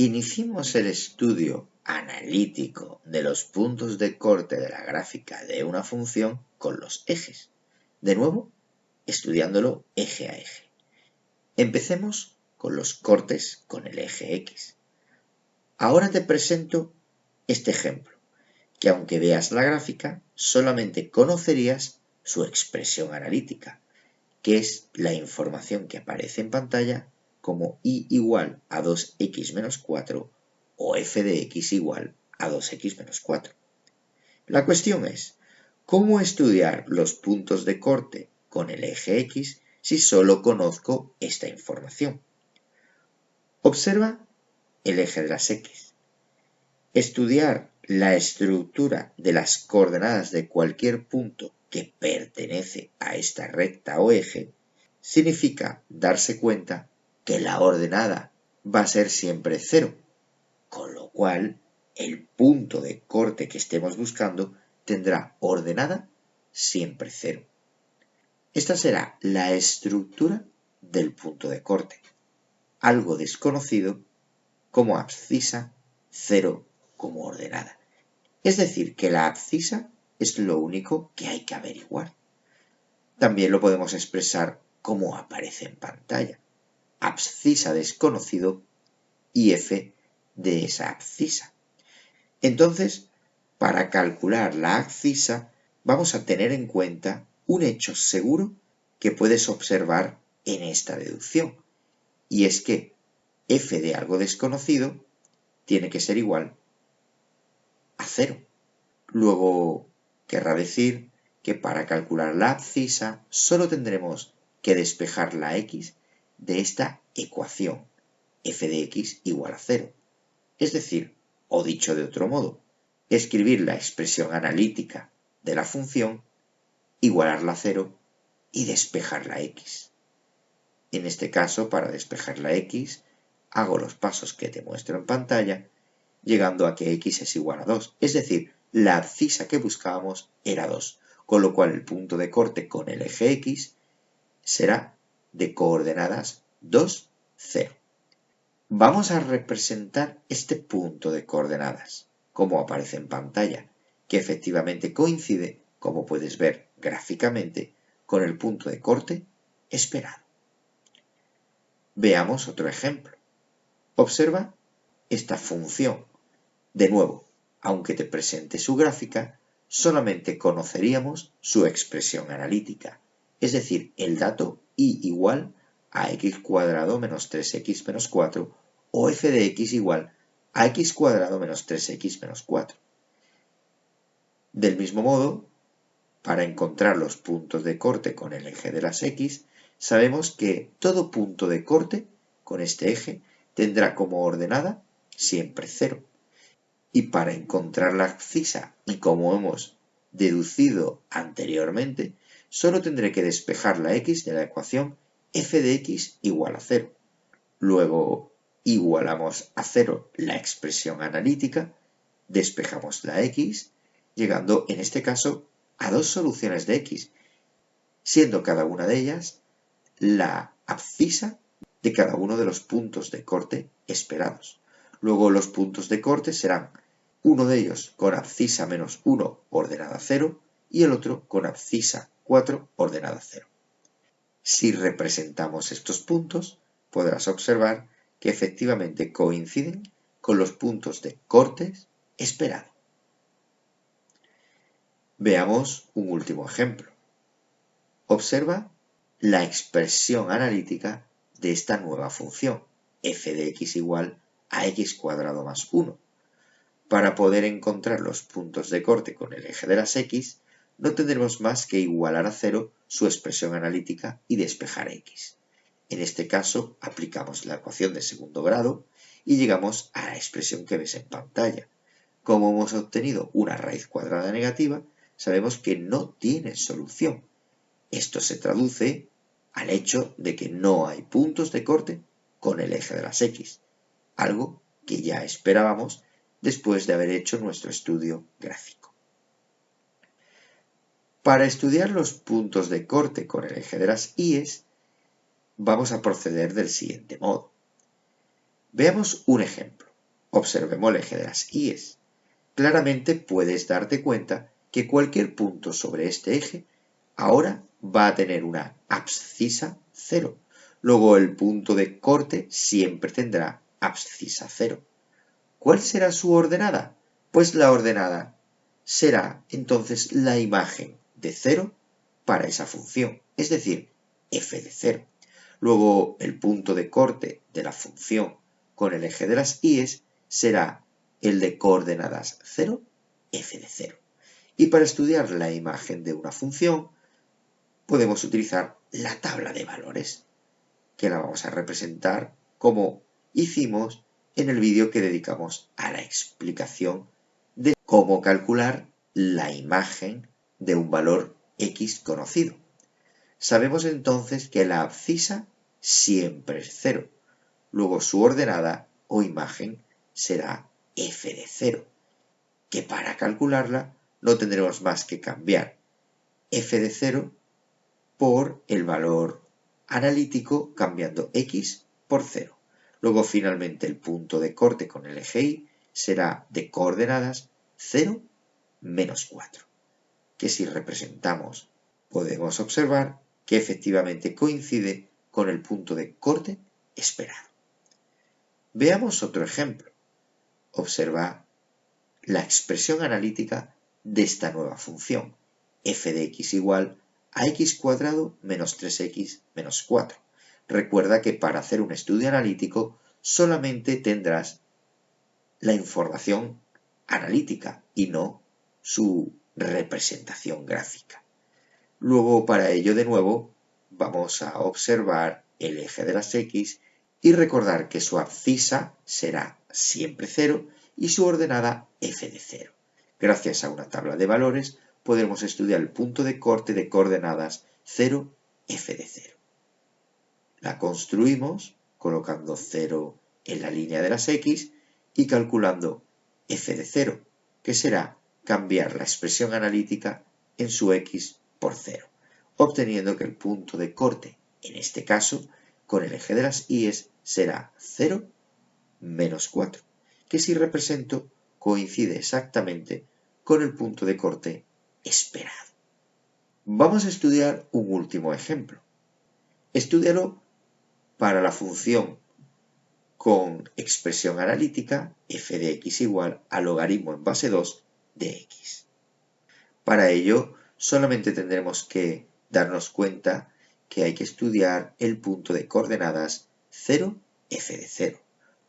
Iniciemos el estudio analítico de los puntos de corte de la gráfica de una función con los ejes. De nuevo, estudiándolo eje a eje. Empecemos con los cortes con el eje X. Ahora te presento este ejemplo, que aunque veas la gráfica, solamente conocerías su expresión analítica, que es la información que aparece en pantalla como y igual a 2x menos 4 o f de x igual a 2x menos 4. La cuestión es, ¿cómo estudiar los puntos de corte con el eje X si solo conozco esta información? Observa el eje de las X. Estudiar la estructura de las coordenadas de cualquier punto que pertenece a esta recta o eje significa darse cuenta que la ordenada va a ser siempre 0, con lo cual el punto de corte que estemos buscando tendrá ordenada siempre 0. Esta será la estructura del punto de corte, algo desconocido como abscisa, 0 como ordenada. Es decir, que la abscisa es lo único que hay que averiguar. También lo podemos expresar como aparece en pantalla. Abscisa desconocido y f de esa abscisa. Entonces, para calcular la abscisa, vamos a tener en cuenta un hecho seguro que puedes observar en esta deducción, y es que f de algo desconocido tiene que ser igual a 0. Luego, querrá decir que para calcular la abscisa solo tendremos que despejar la x de esta ecuación, f de x igual a 0. Es decir, o dicho de otro modo, escribir la expresión analítica de la función, igualarla a 0 y despejar la x. En este caso, para despejar la x, hago los pasos que te muestro en pantalla, llegando a que x es igual a 2. Es decir, la abscisa que buscábamos era 2, con lo cual el punto de corte con el eje x será de coordenadas 2, 0. Vamos a representar este punto de coordenadas, como aparece en pantalla, que efectivamente coincide, como puedes ver gráficamente, con el punto de corte esperado. Veamos otro ejemplo. Observa esta función. De nuevo, aunque te presente su gráfica, solamente conoceríamos su expresión analítica, es decir, el dato y igual a x cuadrado menos 3x menos 4 o f de x igual a x cuadrado menos 3x menos 4. Del mismo modo, para encontrar los puntos de corte con el eje de las x, sabemos que todo punto de corte con este eje tendrá como ordenada siempre 0. Y para encontrar la abscisa, y como hemos deducido anteriormente, solo tendré que despejar la x de la ecuación f de x igual a 0. Luego igualamos a 0 la expresión analítica, despejamos la x, llegando en este caso a dos soluciones de x, siendo cada una de ellas la abscisa de cada uno de los puntos de corte esperados. Luego los puntos de corte serán uno de ellos con abscisa menos 1 ordenada a 0 y el otro con abscisa 4 ordenada a 0. Si representamos estos puntos, podrás observar que efectivamente coinciden con los puntos de cortes esperado. Veamos un último ejemplo. Observa la expresión analítica de esta nueva función, f de x igual a x cuadrado más 1. Para poder encontrar los puntos de corte con el eje de las x, no tendremos más que igualar a 0 su expresión analítica y despejar x. En este caso, aplicamos la ecuación de segundo grado y llegamos a la expresión que ves en pantalla. Como hemos obtenido una raíz cuadrada negativa, sabemos que no tiene solución. Esto se traduce al hecho de que no hay puntos de corte con el eje de las x, algo que ya esperábamos después de haber hecho nuestro estudio gráfico. Para estudiar los puntos de corte con el eje de las y, vamos a proceder del siguiente modo. Veamos un ejemplo. Observemos el eje de las Y's. Claramente puedes darte cuenta que cualquier punto sobre este eje ahora va a tener una abscisa 0. Luego el punto de corte siempre tendrá abscisa 0. ¿Cuál será su ordenada? Pues la ordenada será entonces la imagen de 0 para esa función, es decir, f de 0. Luego el punto de corte de la función con el eje de las Y's será el de coordenadas 0, f de 0. Y para estudiar la imagen de una función podemos utilizar la tabla de valores, que la vamos a representar como hicimos en el vídeo que dedicamos a la explicación de cómo calcular la imagen de un valor x conocido. Sabemos entonces que la abscisa siempre es 0. Luego su ordenada o imagen será f de 0, que para calcularla no tendremos más que cambiar f de 0 por el valor analítico cambiando x por 0. Luego finalmente el punto de corte con el eje Y será de coordenadas 0, menos 4, que si representamos podemos observar que efectivamente coincide con el punto de corte esperado. Veamos otro ejemplo. Observa la expresión analítica de esta nueva función, f de x igual a x cuadrado menos 3x menos 4. Recuerda que para hacer un estudio analítico solamente tendrás la información analítica y no su representación gráfica. Luego para ello de nuevo vamos a observar el eje de las x y recordar que su abscisa será siempre 0 y su ordenada f de 0. Gracias a una tabla de valores podremos estudiar el punto de corte de coordenadas 0, f de 0. La construimos colocando 0 en la línea de las x y calculando f de 0, que será cambiar la expresión analítica en su x por 0, obteniendo que el punto de corte, en este caso, con el eje de las Y's será 0, menos 4, que si represento coincide exactamente con el punto de corte esperado. Vamos a estudiar un último ejemplo. Estúdialo para la función con expresión analítica f de x igual a logaritmo en base 2 de x. Para ello, solamente tendremos que darnos cuenta que hay que estudiar el punto de coordenadas 0, f de 0.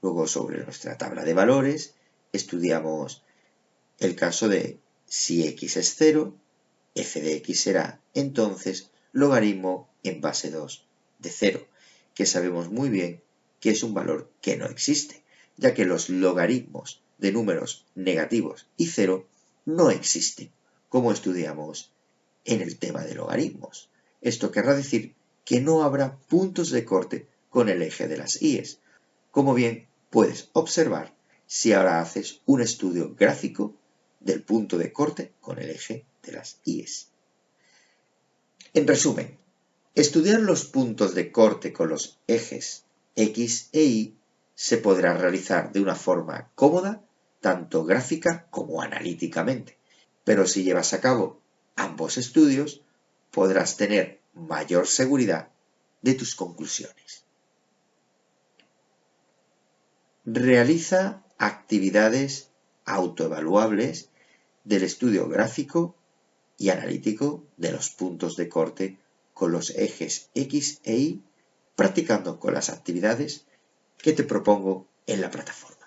Luego, sobre nuestra tabla de valores, estudiamos el caso de si x es 0, f de x será entonces logaritmo en base 2 de 0, que sabemos muy bien que es un valor que no existe, ya que los logaritmos de números negativos y 0 no existen, como estudiamos en el tema de logaritmos. Esto querrá decir que no habrá puntos de corte con el eje de las Y's, como bien puedes observar si ahora haces un estudio gráfico del punto de corte con el eje de las Y's. En resumen, estudiar los puntos de corte con los ejes X e Y se podrá realizar de una forma cómoda, tanto gráfica como analíticamente, pero si llevas a cabo ambos estudios, podrás tener mayor seguridad de tus conclusiones. Realiza actividades autoevaluables del estudio gráfico y analítico de los puntos de corte con los ejes X e Y, practicando con las actividades que te propongo en la plataforma.